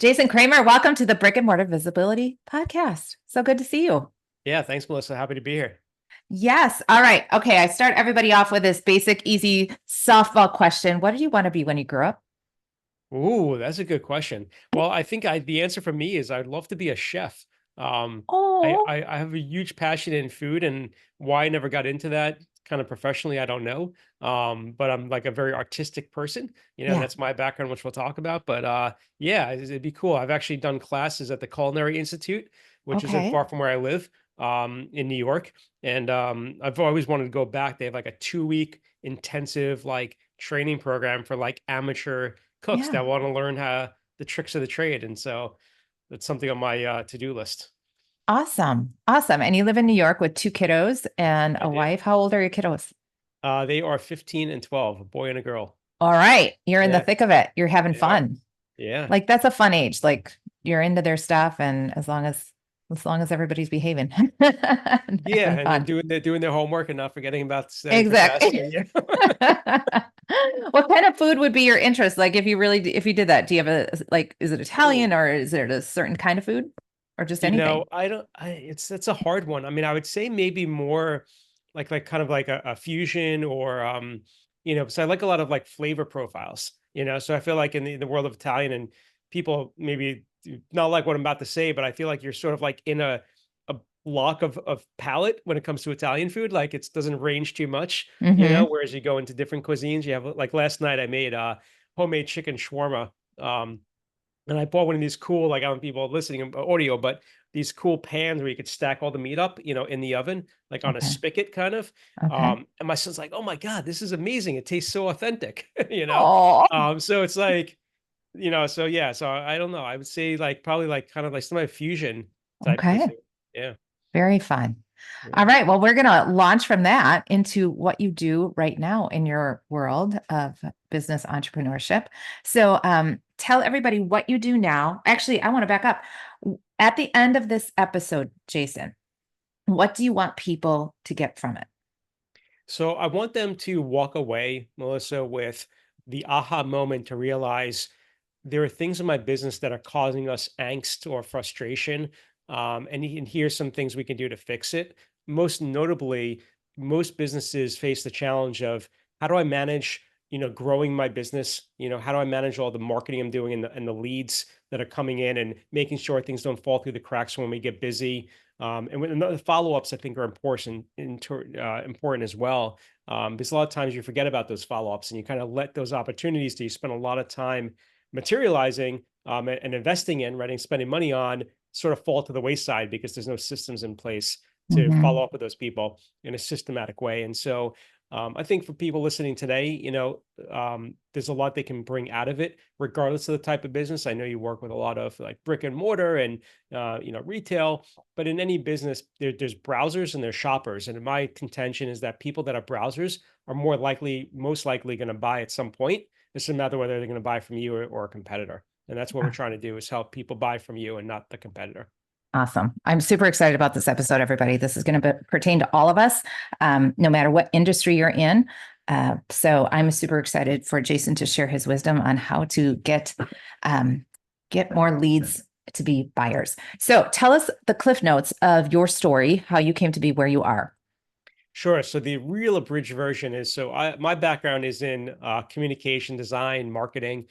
Jason Kramer, welcome to the Brick and Mortar Visibility podcast. So good to see you. Yeah, thanks, Melissa. Happy to be here. Yes. All right. Okay. I start everybody off with this basic, easy softball question. What did you want to be when you grew up? Ooh, that's a good question. Well, I think the answer for me is I'd love to be a chef. Um, Oh, I have a huge passion in food, and why I never got into that kind of professionally, I don't know. But I'm like a very artistic person, and yeah. that's my background, which we'll talk about. But yeah, it'd be cool. I've actually done classes at the Culinary Institute, which isn't Okay. far from where I live, in New York. And I've always wanted to go back. They have like a 2 week intensive like training program for like amateur cooks Yeah. that want to learn how the tricks of the trade. And so that's something on my to-do list. Awesome. Awesome. And you live in New York with two kiddos and I a do. wife. How old are your kiddos? They are 15 and 12, a boy and a girl. All right. You're in the Yeah, thick of it. You're having they are. fun. Yeah. Like that's a fun age. Like you're into their stuff and as long as everybody's behaving and Yeah, having and fun. they're doing their homework and not forgetting about studying for tests. Exactly. And yeah. What kind of food would be your interest? Like if you did that, do you have is it Ooh. Italian or is it a certain kind of food or just anything? I don't it's a hard one. I mean, I would say maybe more like kind of like a fusion or so I like a lot of like flavor profiles, So I feel like in the world of Italian and people maybe do not like what I'm about to say, but I feel like you're sort of like in a block of palate when it comes to Italian food. Like it doesn't range too much, Mm-hmm. whereas you go into different cuisines, you have like last night I made homemade chicken shawarma. And I bought one of these cool, like I don't know if people listening audio, but these cool pans where you could stack all the meat up, in the oven, like on a Okay. spigot kind of. Okay. And my son's like, "Oh my God, this is amazing. It tastes so authentic," Oh, So it's like, so yeah, so I don't know. I would say like probably like kind of like some of fusion type of okay. food. Yeah. Very fun. All Yeah. right. Well, we're going to launch from that into what you do right now in your world of business entrepreneurship. So, tell everybody what you do now. Actually, I want to back up. At the end of this episode, Jason, what do you want people to get from it? So I want them to walk away, Melissa, with the aha moment to realize there are things in my business that are causing us angst or frustration. And here's some things we can do to fix it. Most notably, most businesses face the challenge of how do I manage, growing my business? How do I manage all the marketing I'm doing and the leads that are coming in and making sure things don't fall through the cracks when we get busy. And when the follow-ups, I think, are important as well. Because a lot of times you forget about those follow-ups and you kind of let those opportunities that you spend a lot of time materializing and investing in, right, and spending money on sort of fall to the wayside because there's no systems in place to Mm-hmm. follow up with those people in a systematic way. And so I think for people listening today, there's a lot they can bring out of it, regardless of the type of business. I know you work with a lot of like brick and mortar and retail, but in any business, there's browsers and there's shoppers. And my contention is that people that are browsers are most likely going to buy at some point. It's a matter whether they're going to buy from you or a competitor. And that's what we're trying to do is help people buy from you and not the competitor. Awesome. I'm super excited about this episode, everybody. This is going to pertain to all of us, no matter what industry you're in. So I'm super excited for Jason to share his wisdom on how to get more leads to be buyers. So tell us the cliff notes of your story, how you came to be where you are. Sure. So the real abridged version is my background is in communication design, marketing.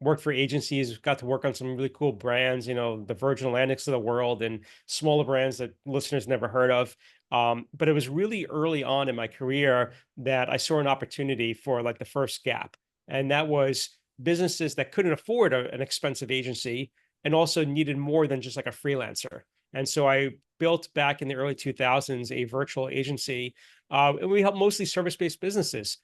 Worked for agencies, got to work on some really cool brands, the Virgin Atlantics of the world and smaller brands that listeners never heard of. But it was really early on in my career that I saw an opportunity for like the first gap. And that was businesses that couldn't afford an expensive agency and also needed more than just like a freelancer. And so I built back in the early 2000s a virtual agency. And we help mostly service-based businesses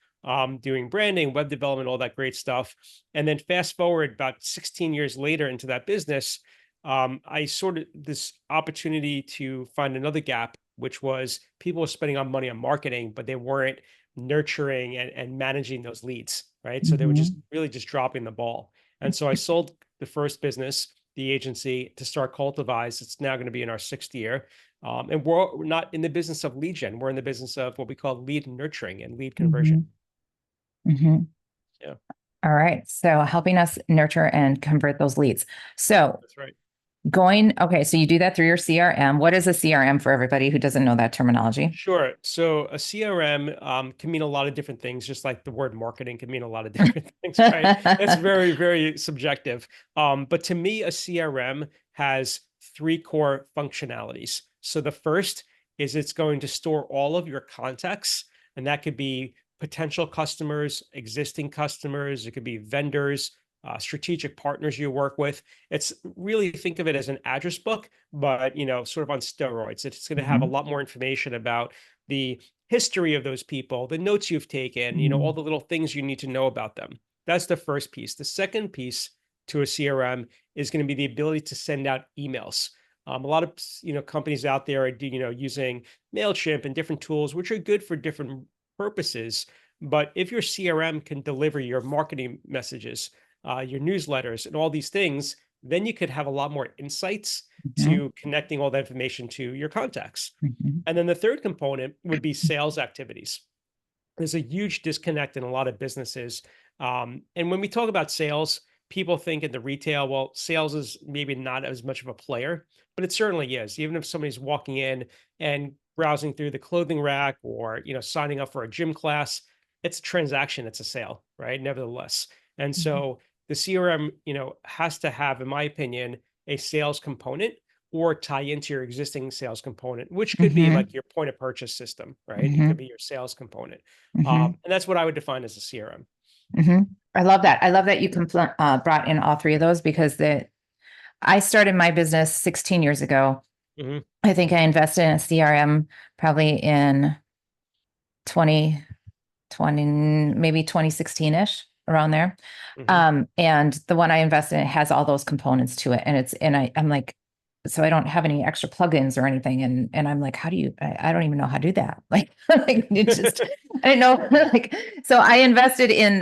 doing branding, web development, all that great stuff. And then fast forward about 16 years later into that business, I sort of this opportunity to find another gap, which was people were spending on money on marketing, but they weren't nurturing and managing those leads, right? So they were just Mhm. really just dropping the ball. And so I sold the first business, the agency, to start Cultivize. It's now going to be in our sixth year. And we're not in the business of lead gen. We're in the business of what we call lead nurturing and lead conversion. Mhm. Mhm. Yeah. All right. So helping us nurture and convert those leads. So That's right. okay, so you do that through your CRM. What is a CRM for everybody who doesn't know that terminology? Sure. So a CRM can mean a lot of different things, just like the word marketing can mean a lot of different things, right? It's very, very subjective. But to me, a CRM has three core functionalities. So the first is it's going to store all of your contacts, and that could be potential customers, existing customers, it could be vendors, strategic partners you work with. It's really, think of it as an address book, but sort of on steroids. It's going to have a Mhm, lot more information about the history of those people, the notes you've taken, all mhm, the little things you need to know about them. That's the first piece. The second piece to a CRM is going to be the ability to send out emails. A lot of companies out there are using Mailchimp and different tools, which are good for different purposes. But if your CRM can deliver your marketing messages, your newsletters, and all these things, then you could have a lot more insights mhm, to connecting all that information to your contacts. mhm, And then the third component would be sales activities. There's a huge disconnect in a lot of businesses. And when we talk about sales, people think in the retail, well, sales is maybe not as much of a player, but it certainly is. Even if somebody's walking in and browsing through the clothing rack or signing up for a gym class, it's a transaction, it's a sale, right? Nevertheless. And mhm, so the CRM, has to have, in my opinion, a sales component or tie into your existing sales component, which could be mhm, like your point of purchase system, right? It could mhm, be your sales component. mhm, And that's what I would define as a CRM. mhm. I love that. I love that you brought in all three of those because I started my business 16 years ago. Mhm, I think I invested in a CRM probably in 2020, maybe 2016-ish, around there. mhm. And the one I invested in has all those components to it. And I'm like, so I don't have any extra plugins or anything. And I'm like, I don't even know how to do that. Like, like it just, I didn't know. Like, so I invested in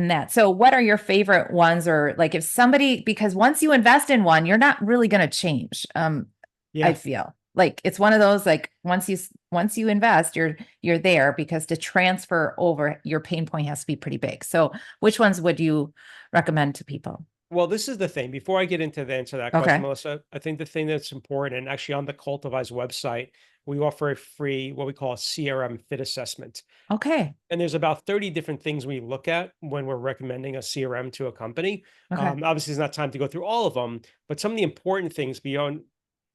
that. So what are your favorite ones? Or like if somebody, because once you invest in one, you're not really going to change. I Yeah. feel like it's one of those, like once you invest, you're there, because to transfer over, your pain point has to be pretty big. So which ones would you recommend to people? Well, this is the thing. Before I get into the answer to that question, Okay. Melissa, I think the thing that's important, and actually on the Cultivize website, we offer a free, what we call a CRM fit assessment. Okay. And there's about 30 different things we look at when we're recommending a CRM to a company. Okay. Obviously, there's not time to go through all of them, but some of the important things beyond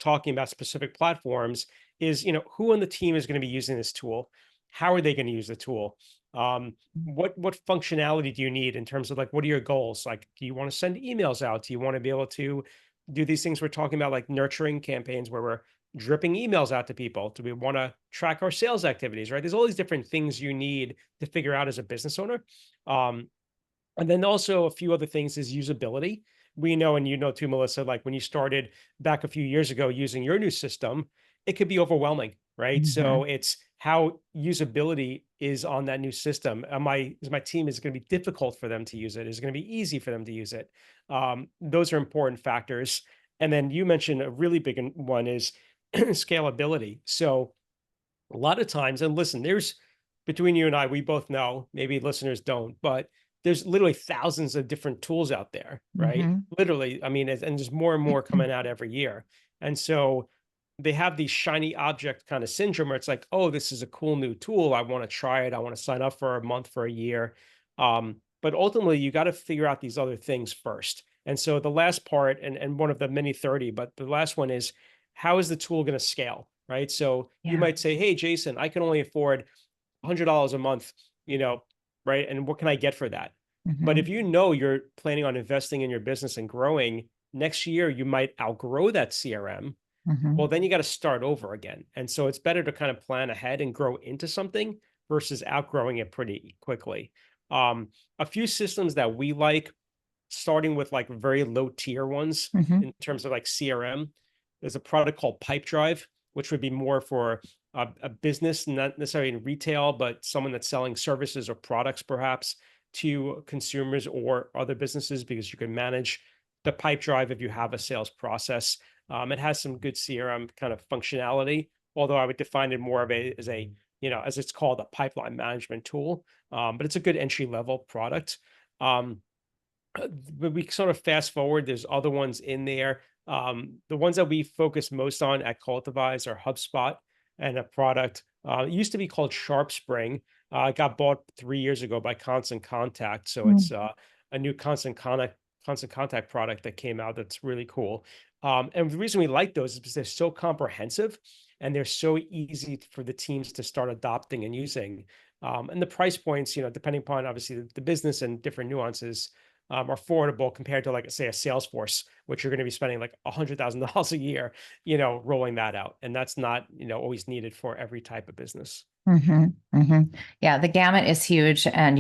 talking about specific platforms is, who on the team is going to be using this tool? How are they going to use the tool? Um, what functionality do you need in terms of like what are your goals? Like, do you want to send emails out? Do you want to be able to do these things we're talking about, like nurturing campaigns where we're dripping emails out to people? Do we want to track our sales activities, right? There's all these different things you need to figure out as a business owner. Um, and then also a few other things is usability. We know, and you know too, Melissa, like when you started back a few years ago using your new system, it could be overwhelming, right? So Mhm. it's how usability is on that new system. Is my team, is it going to be difficult for them to use it? Is it going to be easy for them to use it? Those are important factors. And then you mentioned a really big one is scalability. So a lot of times, and listen, there's between you and I, we both know, maybe listeners don't, but there's literally thousands of different tools out there, right? Mhm. Literally, I mean, and there's more and more coming out every year. And so they have these shiny object kind of syndrome where it's like, oh, this is a cool new tool. I want to try it. I want to sign up for a month, for a year. But ultimately, you got to figure out these other things first. And so the last part, and one of the many 30, but the last one is, how is the tool going to scale? Right. So you Yeah. might say, hey, Jason, I can only afford $100 a month, you know, right? And what can I get for that? But if Mhm. you know you're planning on investing in your business and growing, next year you might outgrow that CRM. Well, Mhm. then you got to start over again. And so it's better to kind of plan ahead and grow into something versus outgrowing it pretty quickly. Um, a few systems that we like, starting with like very low tier ones Mhm. in terms of like CRM. There's a product called Pipedrive, which would be more for a business, not necessarily in retail, but someone that's selling services or products perhaps to consumers or other businesses, because you can manage the Pipedrive if you have a sales process. It has some good CRM kind of functionality, although I would define it more of as as it's called, a pipeline management tool. But it's a good entry level product. Um, but we sort of fast forward, there's other ones in there. The ones that we focus most on at Cultivize are HubSpot and a product. It used to be called Sharp Spring. It got bought 3 years ago by Constant Contact. So it's a new Constant Contact product that came out that's really cool. And the reason we like those is because they're so comprehensive and they're so easy for the teams to start adopting and using. And the price points, depending upon obviously the business and different nuances, are affordable compared to, like, say, a Salesforce, which you're going to be spending like $100,000 a year, rolling that out. And that's not, always needed for every type of business. Mm-hmm, mm-hmm. Yeah, the gamut is huge, and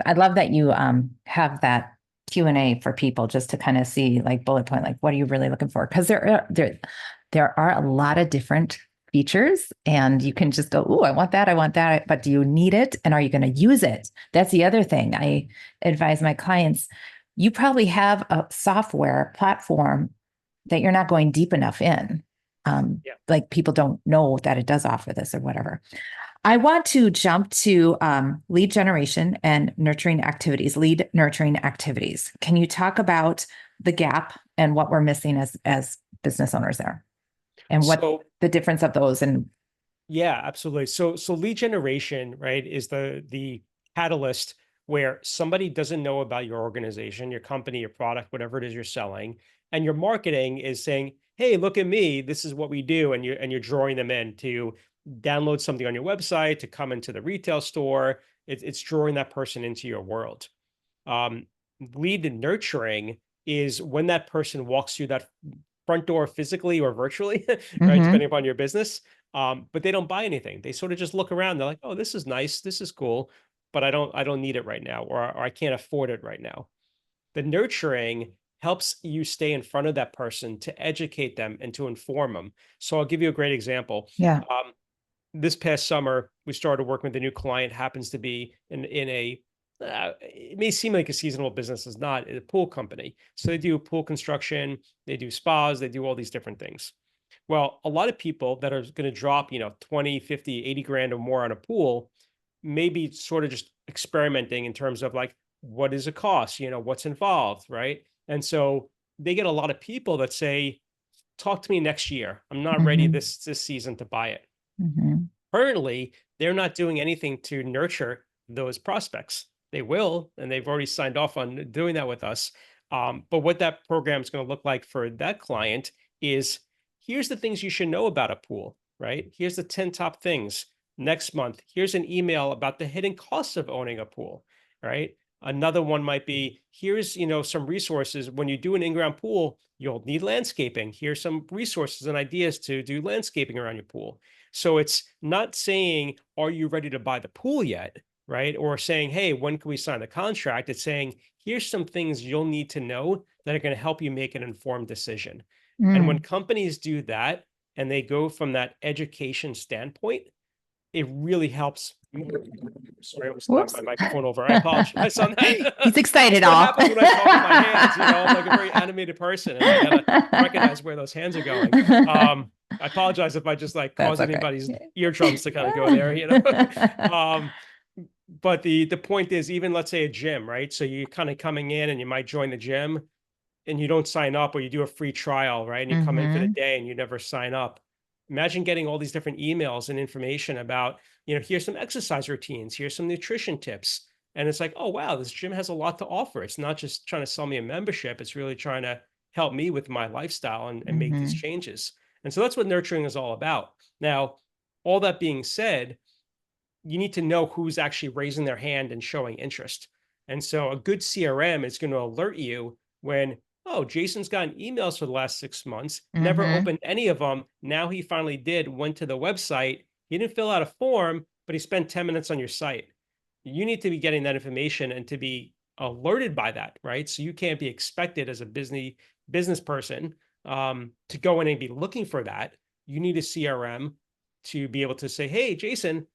I love that you have that Q&A for people just to kind of see, like, bullet point, like, what are you really looking for? Because there are a lot of different features, and you can just go, oh, I want that, but do you need it, and are you going to use it? That's the other thing I advise my clients. You probably have a software platform that you're not going deep enough in. Yeah. Like, people don't know that it does offer this or whatever. I want to jump to lead generation and lead nurturing activities. Can you talk about the gap and what we're missing as business owners there, and what So the difference of those? And yeah, absolutely. So lead generation, right, is the catalyst where somebody doesn't know about your organization, your company, your product, whatever it is you're selling, and your marketing is saying, "Hey, look at me. This is what we do," and you're drawing them in to download something on your website, to come into the retail store. It's drawing that person into your world. Um, Lead nurturing is when that person walks through that front door physically or virtually, right? mm-hmm, Depending upon your business. But they don't buy anything. They sort of just look around. They're like, "Oh, this is nice. This is cool, but I don't need it right now, or I can't afford it right now." The nurturing helps you stay in front of that person to educate them and to inform them. So I'll give you a great example. yeah, This past summer, we started working with a new client, happens to be in a it may seem like a seasonal business, is not a pool company. So they do pool construction, they do spas, they do all these different things. Well, a lot of people that are going to drop, 20, 50, 80 grand or more on a pool, maybe sort of just experimenting in terms of, like, what is it cost, what's involved, right? And so they get a lot of people that say, talk to me next year. I'm not ready mm-hmm, this season to buy it. mm-hmm, Currently, they're not doing anything to nurture those prospects. They will, and they've already signed off on doing that with us. But what that program is going to look like for that client is, here's the things you should know about a pool, right? Here's the 10 top things. Next month, here's an email about the hidden costs of owning a pool, right? Another one might be, here's, some resources. When you do an in-ground pool, you'll need landscaping. Here's some resources and ideas to do landscaping around your pool. So it's not saying, are you ready to buy the pool yet? Right. Or saying, hey, when can we sign the contract? It's saying, here's some things you'll need to know that are going to help you make an informed decision. And when mm. companies do that and they go from that education standpoint, it really helps. Sorry, I almost knocked Whoops. my microphone over. I apologize on that. He's That's excited what all. happens when I talk with my hands. I'm like a very animated person, and I gotta recognize where those hands are going. I apologize if I just, like, That's cause okay. anybody's eardrums to kind of go there, um, but the point is, even let's say a gym, right? So you're kind of coming in and you might join the gym and you don't sign up, or you do a free trial, right? And you come in for the Mm-hmm, day and you never sign up. Imagine getting all these different emails and information about, here's some exercise routines, here's some nutrition tips. And it's like, oh, wow, this gym has a lot to offer. It's not just trying to sell me a membership, it's really trying to help me with my lifestyle and make these mm-hmm, changes. And so that's what nurturing is all about. Now, all that being said, you need to know who's actually raising their hand and showing interest. And so a good CRM is going to alert you when, oh, Jason's gotten emails for the last 6 months, never mm-hmm, opened any of them. Now he finally did, went to the website. He didn't fill out a form, but he spent 10 minutes on your site. You need to be getting that information and to be alerted by that, right? So you can't be expected as a business person to go in and be looking for that. You need a CRM to be able to say, hey, Jason,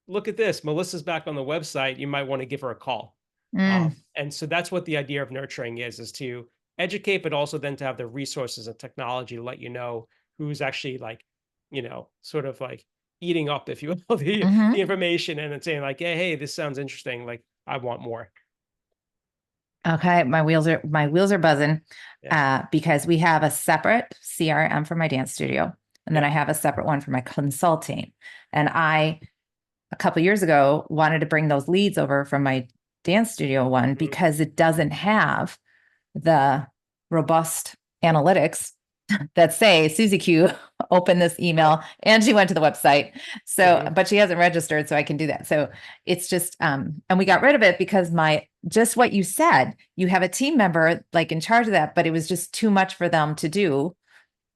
look at this. Melissa's back on the website. You might want to give her a call. mm. And so that's what the idea of nurturing is to educate, but also then to have the resources and technology to let you know who's actually, like, sort of like eating up, if you will, the Mm-hmm. information, and then saying, like, hey, this sounds interesting. Like, I want more. Okay, my wheels are buzzing Yeah. because we have a separate CRM for my dance studio, and then I Yep. have a separate one for my consulting. And I, a couple years ago, wanted to bring those leads over from my dance studio one Mhm. because it doesn't have the robust analytics that say Susie Q opened this Right. email and she went to the website. So, Mhm. but she hasn't registered, so I can do that. So it's just and we got rid of it because my just what you said, you have a team member like in charge of that, but it was just too much for them to do.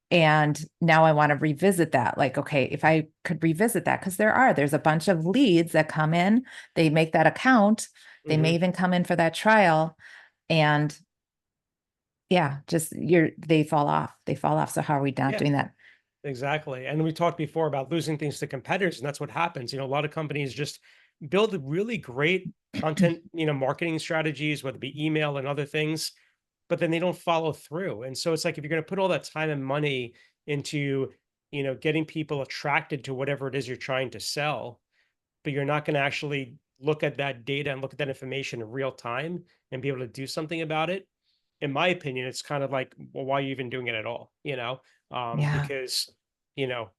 And now I want to revisit that. Like, okay, if I could revisit that, because there's a bunch of leads that come in, they make that account, they may Mhm. even come in for that trial. And yeah, just they fall off. They fall off. So how are we not Yeah. doing that? Exactly. And we talked before about losing things to competitors, and that's what happens. A lot of companies just build really great content, marketing strategies, whether it be email and other things, but then they don't follow through. And so it's like if you're going to put all that time and money into, getting people attracted to whatever it is you're trying to sell, but you're not going to actually look at that data and look at that information in real time and be able to do something about it. In my opinion, it's kind of like, well, why are you even doing it at all? Yeah. Because, you know,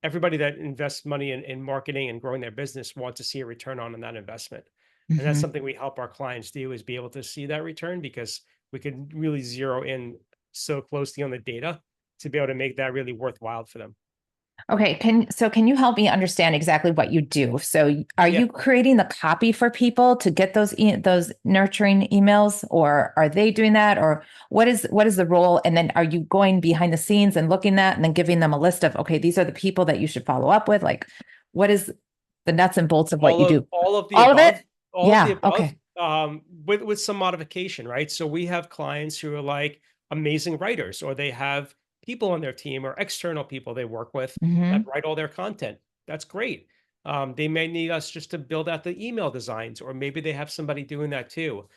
everybody that invests money in marketing and growing their business wants to see a return on that investment. And that's Hmm. something we help our clients do is be able to see that return because we can really zero in so closely on the data to be able to make that really worthwhile for them. Okay, can you help me understand exactly what you do? So are Yeah. you creating the copy for people to get those nurturing emails, or are they doing that, or what is the role? And then are you going behind the scenes and looking at and then giving them a list of, okay, these are the people that you should follow up with? Like, what is the nuts and bolts of what you do? All of the All of above, it? all of the Yeah, above, okay. with some modification, right? So we have clients who are like amazing writers, or they have people on their team or external people they work with that Hmm. write all their content. That's great. They may need us just to build out the email designs, or maybe they have somebody doing that too.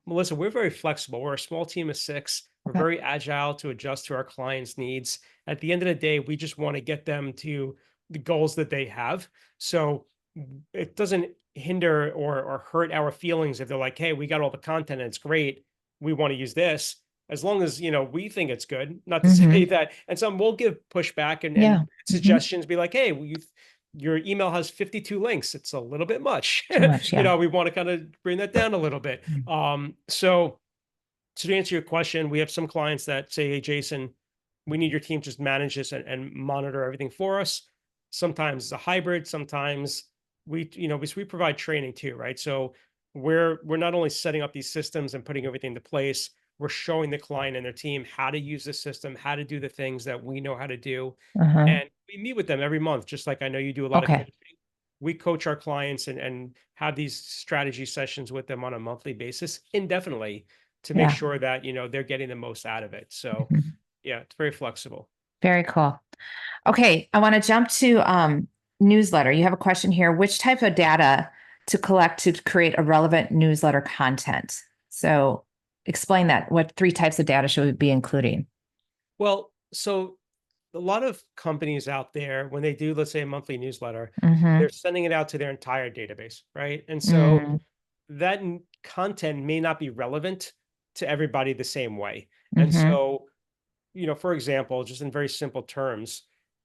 Melissa, we're very flexible. We're a small team of 6. We're Okay. very agile to adjust to our clients' needs. At the end of the day, we just want to get them to the goals that they have. So it doesn't hinder or hurt our feelings if they're like, hey, we got all the content and it's great. We want to use this. As long as we think it's good, not to say Hmm. that, and some will give pushback Yeah. and Hmm. suggestions, be like, hey, your email has 52 links. It's a little bit much. Too much. Yeah. We want to kind of bring that down a little bit. So to answer your question, we have some clients that say, hey, Jason, we need your team to just manage this and monitor everything for us. Sometimes it's a hybrid. Sometimes we provide training too, right? So we're not only setting up these systems and putting everything into place, we're showing the client and their team how to use the system, how to do the things that we know how to do. Uh-huh. And we meet with them every month, just like I know you do a lot of Okay. coaching. We coach our clients and have these strategy sessions with them on a monthly basis indefinitely to make Yeah. sure that they're getting the most out of it. So Mhm. yeah, it's very flexible. Very cool. Okay, I want to jump to newsletter. You have a question here. Which type of data to collect to create a relevant newsletter content? So explain that. What three types of data should we be including? Well, so a lot of companies out there, when they do, let's say, a monthly newsletter, Mm-hmm. they're sending it out to their entire database, right? And so Mm-hmm. that content may not be relevant to everybody the same way. And Mm-hmm. so for example, just in very simple terms,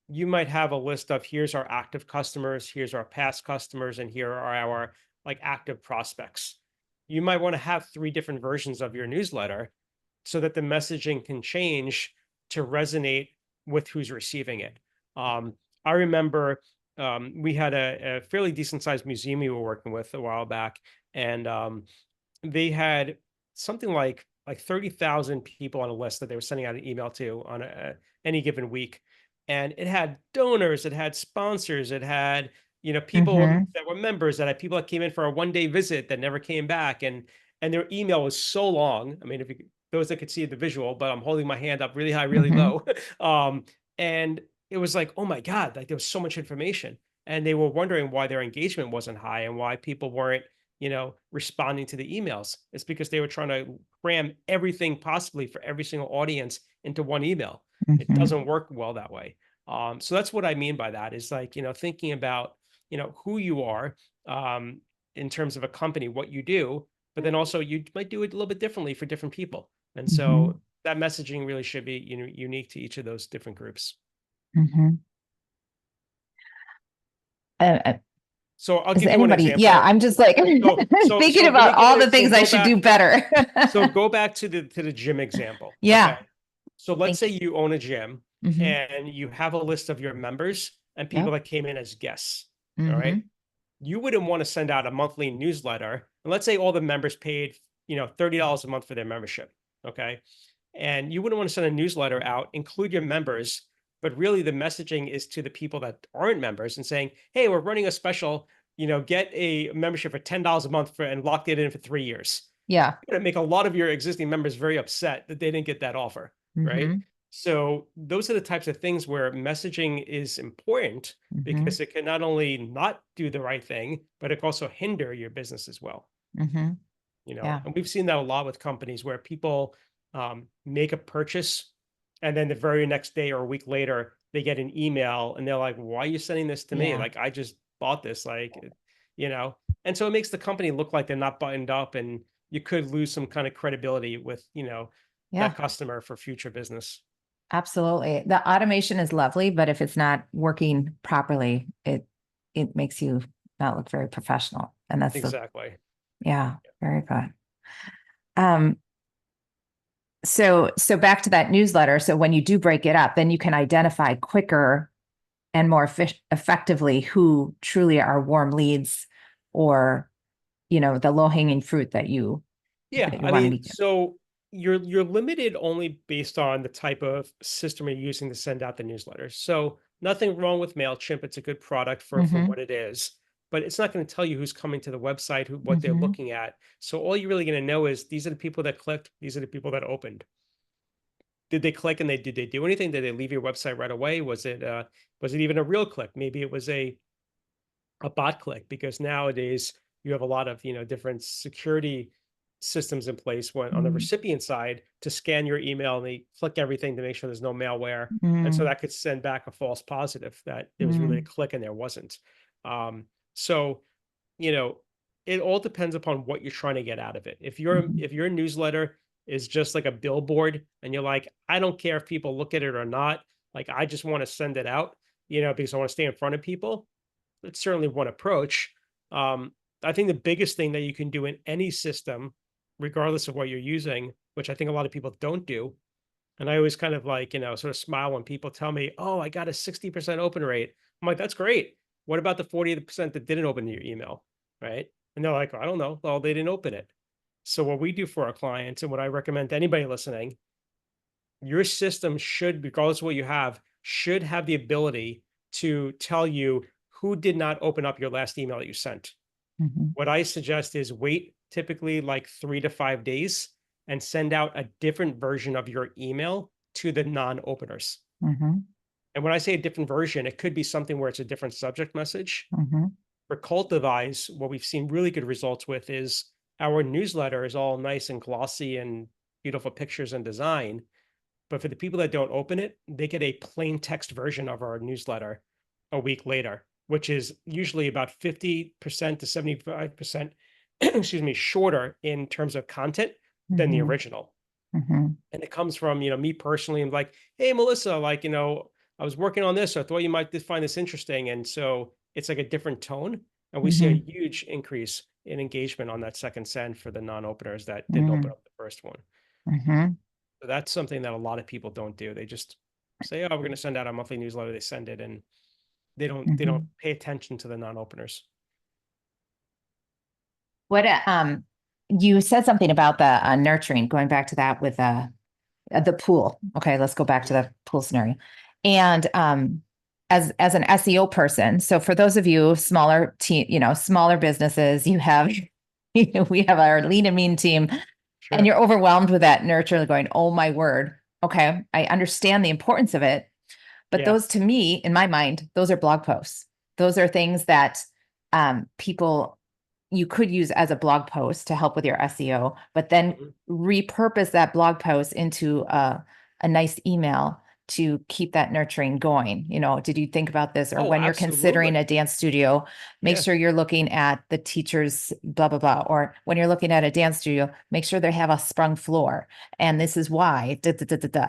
you might have a list of here's our active customers, here's our past customers, and here are our like active prospects. You might want to have 3 different versions of your newsletter so that the messaging can change to resonate with who's receiving it. I remember we had a fairly decent sized museum we were working with a while back, and they had something like 30,000 people on a list that they were sending out an email to on any given week. And it had donors, it had sponsors, it had, people Mm-hmm. that were members, that had people that came in for a 1-day visit that never came back. And their email was so long. I mean, if you those that could see the visual, but I'm holding my hand up really high, really Mm-hmm. low. And it was like, oh my God, like there was so much information. And they were wondering why their engagement wasn't high and why people weren't responding to the emails. It's because they were trying to cram everything possibly for every single audience into one email. It Mm-hmm. doesn't work well that way. So that's what I mean by that is like, thinking about, who you are in terms of a company, what you do, but then also you might do it a little bit differently for different people. And Mm-hmm. so that messaging really should be, unique to each of those different groups. Mm-hmm. Uh, So I'll is give you one anybody? Yeah, example. I'm just like So thinking let me about give all you, the things I should do better. so go back to the gym example. Okay. Yeah. So let's Thank say you. you own a gym Mm-hmm. and you have a list of your members and people Yep. that came in as guests. All right. Mm-hmm. You wouldn't want to send out a monthly newsletter. And let's say all the members paid, $30 a month for their membership. Okay. And you wouldn't want to send a newsletter out, include your members, but really the messaging is to the people that aren't members and saying, hey, we're running a special, get a membership for $10 a month and lock it in for 3 years. Yeah. You're going to make a lot of your existing members very upset that they didn't get that offer, right? Mm-hmm. So those are the types of things where messaging is important Mm-hmm. because it can not only not do the right thing, but it can also hinder your business as well. Mm-hmm. Yeah. And we've seen that a lot with companies where people make a purchase and then the very next day or a week later they get an email and they're like, why are you sending this to me? Yeah. Like, I just bought this, and so it makes the company look like they're not buttoned up, and you could lose some kind of credibility with that Yeah. customer for future business. Absolutely. The automation is lovely, but if it's not working properly, it makes you not look very professional. And that's Exactly. yeah, very good. Um, so back to that newsletter. So when you do break it up, then you can identify quicker and more effectively who truly are warm leads or, the low-hanging fruit that you Yeah, that you I want to mean, meet. so you're limited only based on the type of system you're using to send out the newsletters. So nothing wrong with MailChimp. It's a good product for Mm-hmm. what it is, but it's not going to tell you who's coming to the website, what they're Mm-hmm. looking at. So all you're really going to know is these are the people that clicked, these are the people that opened. Did they click and did they do anything? Did they leave your website right away? Was it even a real click? Maybe it was a bot click, because nowadays you have a lot of different security systems in place when on the recipient side to scan your email, and they click everything to make sure there's no malware, and so Mm-hmm. that could send back a false positive that there was really a Mm-hmm. click and there wasn't. So you know it all depends upon what you're trying to get out of it. If your newsletter is just like a billboard and you're like, I don't care if people look at it or not, like I just want to send it out, because I want to stay in front of people, it's certainly one approach. Um, I think the biggest thing that you can do in any system, regardless of what you're using, which I think a lot of people don't do, and I always kind of like, sort of smile when people tell me, oh, I got a 60% open rate. I'm like, that's great. What about the 40% that didn't open your email? Right. And they're like, I don't know. Well, they didn't open it. So what we do for our clients, and what I recommend to anybody listening, your system should, regardless of what you have, should have the ability to tell you who did not open up your last email that you sent. Mm-hmm. What I suggest is wait typically like 3 to 5 days and send out a different version of your email to the non-openers. Mm-hmm. And when I say a different version, it could be something where it's a different subject message. Mm-hmm. For Cultivize, what we've seen really good results with is our newsletter is all nice and glossy and beautiful pictures and design. But for the people that don't open it, they get a plain text version of our newsletter a week later, which is usually about 50% to 75%, excuse me, shorter in terms of content than the Mm-hmm. original. Mm-hmm. And it comes from, me personally. I'm like, hey, Melissa, like, I was working on this. So I thought you might find this interesting. And so it's like a different tone. And we see a Mm-hmm. huge increase in engagement on that second send for the non-openers that didn't Mm-hmm. open up the first one. Mm-hmm. So that's something that a lot of people don't do. They just say, "Oh, we're going to send out a monthly newsletter." They send it, and they don't Mm-hmm. pay attention to the non-openers. What you said something about the nurturing, going back to that with the pool. Okay, let's go back to the pool scenario. And as an SEO person, so for those of you smaller team, smaller businesses, you have we have our lean and mean team, and Sure. you're overwhelmed with that nurture, going, oh my word. Okay, I understand the importance of it, but Yeah. those, to me, in my mind, those are blog posts. Those are things that people you could use as a blog post to help with your SEO, but then Mhm. repurpose that blog post into a nice email to keep that nurturing going? Did you think about this? Or Oh, when you're considering absolutely. a dance studio, make Yeah, sure you're looking at the teachers, blah, blah, blah. Or when you're looking at a dance studio, make sure they have a sprung floor. And this is why. Da, da, da, da, da.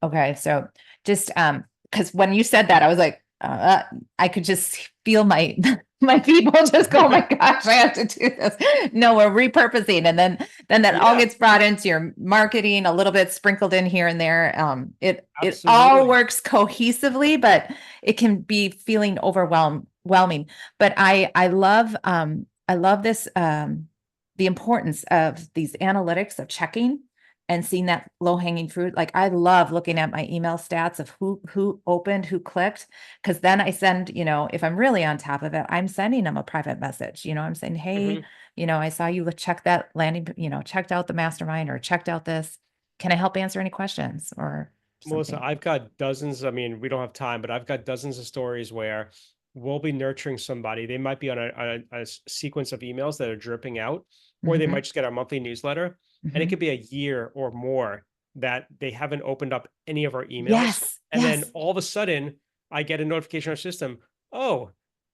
Okay. So just because when you said that, I was like, I could just feel my my people just go, oh my gosh, I have to do this. No, we're repurposing. And then that all yeah, gets brought into your marketing, a little bit sprinkled in here and there. It all absolutely. works cohesively, but it can be feeling overwhelming. But I love this the importance of these analytics of checking and seeing that low hanging fruit. Like I love looking at my email stats of who opened, who clicked, because then I send, if I'm really on top of it, I'm sending them a private message. I'm saying, hey, Mhm. I saw you check that landing, checked out the mastermind or checked out this. Can I help answer any questions or Melissa, something? I've got dozens. I mean, we don't have time, but I've got dozens of stories where we'll be nurturing somebody. They might be on a sequence of emails that are dripping out, or they Mm-hmm, might just get our monthly newsletter. And it mm-hmm. could be a year or more that they haven't opened up any of our emails. Yes, And then yes. all of a sudden, I get a notification on our system. Oh,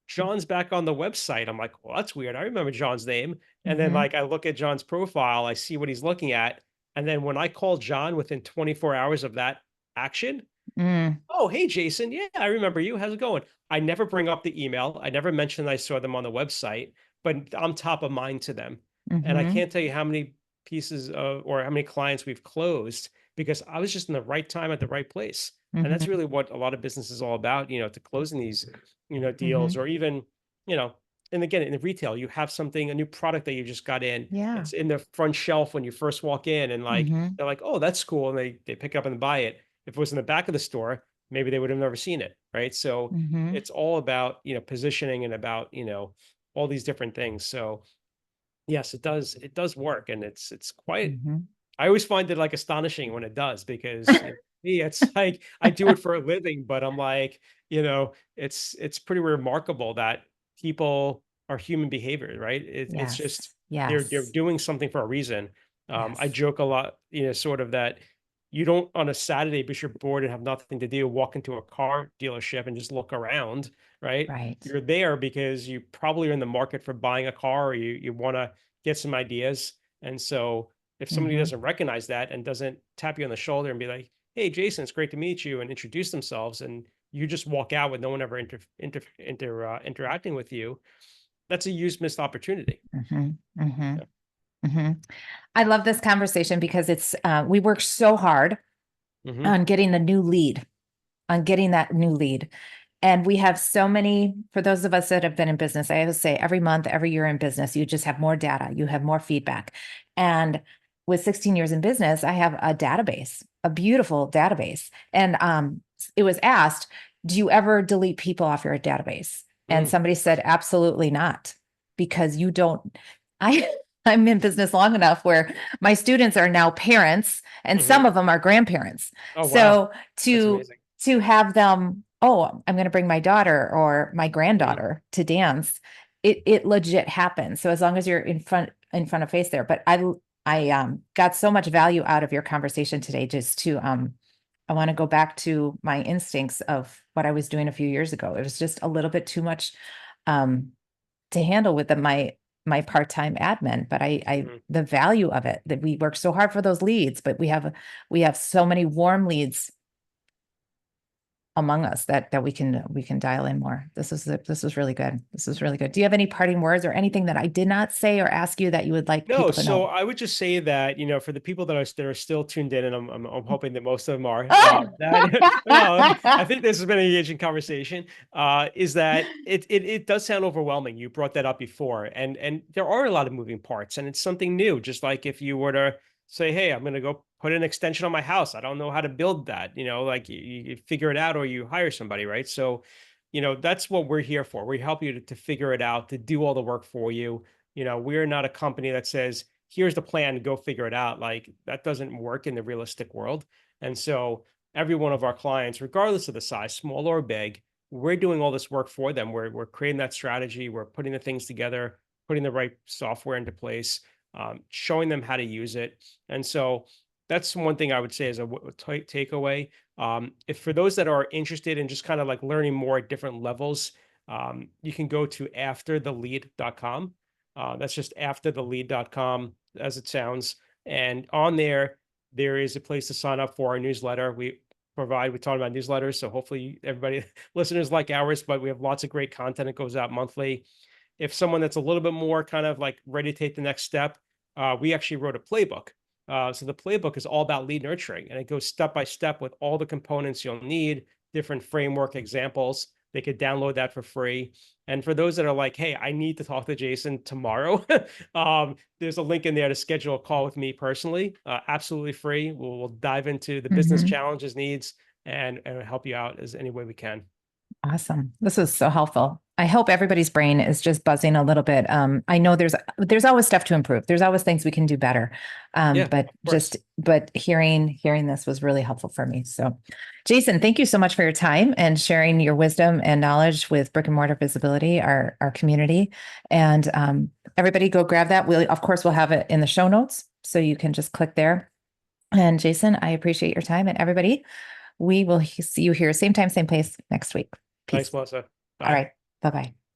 John's back on the website. I'm like, well, that's weird. I remember John's name. And then Mm-hmm, like I look at John's profile, I see what he's looking at. And then when I call John within 24 hours of that action. mm, Oh, hey, Jason. Yeah, I remember you. How's it going? I never bring up the email. I never mention I saw them on the website, but I'm top of mind to them. And I mm-hmm, can't tell you how many pieces of, or how many clients we've closed because I was just in the right time at the right place. And that's mm-hmm, really what a lot of business is all about, to closing these, mm-hmm. deals or even, you know, and again, in the retail, you have something, a new product that you just got in. Yeah. It's in the front shelf when you first walk in and like, Mm-hmm, they're like, oh, that's cool. And they pick it up and buy it. If it was in the back of the store, maybe they would have never seen it. Right. So mm-hmm, it's all about, positioning and about, all these different things. So yes, it does work. And it's quite, mm-hmm. I always find it like astonishing when it does because me, it's like I do it for a living, but I'm like, it's pretty remarkable that people are human behavior, right? It's just Yes, they're yes, doing something for a reason. I yes. joke a lot, sort of that you don't on a Saturday because you're bored and have nothing to do, walk into a car dealership and just look around, right? Right. You're there because you probably are in the market for buying a car or you want to get some ideas. And so if somebody Mm-hmm, doesn't recognize that and doesn't tap you on the shoulder and be like, "Hey, Jason, it's great to meet you," and introduce themselves, and you just walk out with no one ever interacting with you, that's a used missed opportunity. mm-hmm, mm-hmm, Yeah. mm-hmm. I love this conversation because we work so hard Hmm. on getting the new lead, on getting that new lead. And we have so many, for those of us that have been in business, I always say every month, every year in business, you just have more data, you have more feedback. And with 16 years in business, I have a database, a beautiful database. And it was asked, do you ever delete people off your database? And Mm, somebody said, absolutely not, because you don't. I I'm in business long enough where my students are now parents and some hmm. of them are grandparents. Oh, wow. So That's to amazing. to have them, oh, I'm going to bring my daughter or my Mm, granddaughter to dance, it legit happens. So as long as you're in front of face there. But I got so much value out of your conversation today. Just to I want to go back to my instincts of what I was doing a few years ago. It was just a little bit too much um to handle with my part-time admin, but I mhm. the value of it, that we work so hard for those leads, but we have so many warm leads among us that we can dial in more. This is really good. This is really good. Do you have any parting words or anything that I did not say or ask you that you would like No, people to so know? I would just say that, for the people that are still tuned in, and I'm hoping that most of them are, that no, I think this has been an engaging conversation. Is that it does sound overwhelming. You brought that up before, and there are a lot of moving parts, and it's something new. Just like if you were to say, "Hey, I'm going to go put an extension on my house. I don't know how to build that," like you figure it out, or you hire somebody, right? So, that's what we're here for. We help you to figure it out, to do all the work for you. We're not a company that says, here's the plan, go figure it out. Like that doesn't work in the realistic world. And so every one of our clients, regardless of the size, small or big, we're doing all this work for them. We're creating that strategy. We're putting the things together, putting the right software into place, showing them how to use it. And so that's one thing I would say is a takeaway. If for those that are interested in just kind of like learning more at different levels, you can go to afterthelead.com. That's just afterthelead.com as it sounds. And on there, there is a place to sign up for our newsletter. We talk about newsletters. So hopefully everybody, listeners like ours, but we have lots of great content that goes out monthly. If someone that's a little bit more kind of like ready to take the next step, we actually wrote a playbook. So the playbook is all about lead nurturing, and it goes step by step with all the components you'll need, different framework examples. They could download that for free. And for those that are like, hey, I need to talk to Jason tomorrow, there's a link in there to schedule a call with me personally, absolutely free. We'll dive into the business Mhm. challenges, needs, and help you out as any way we can. Awesome. This was so helpful. I hope everybody's brain is just buzzing a little bit. I know there's always stuff to improve. There's always things we can do better. Yeah, of But course. hearing this was really helpful for me. So, Jason, thank you so much for your time and sharing your wisdom and knowledge with Brick and Mortar Visibility, our community. And everybody, go grab that. We'll have it in the show notes, so you can just click there. And Jason, I appreciate your time. And everybody, we will see you here, same time, same place next week. Thanks, Peace. Melissa. All Bye. right. Bye bye.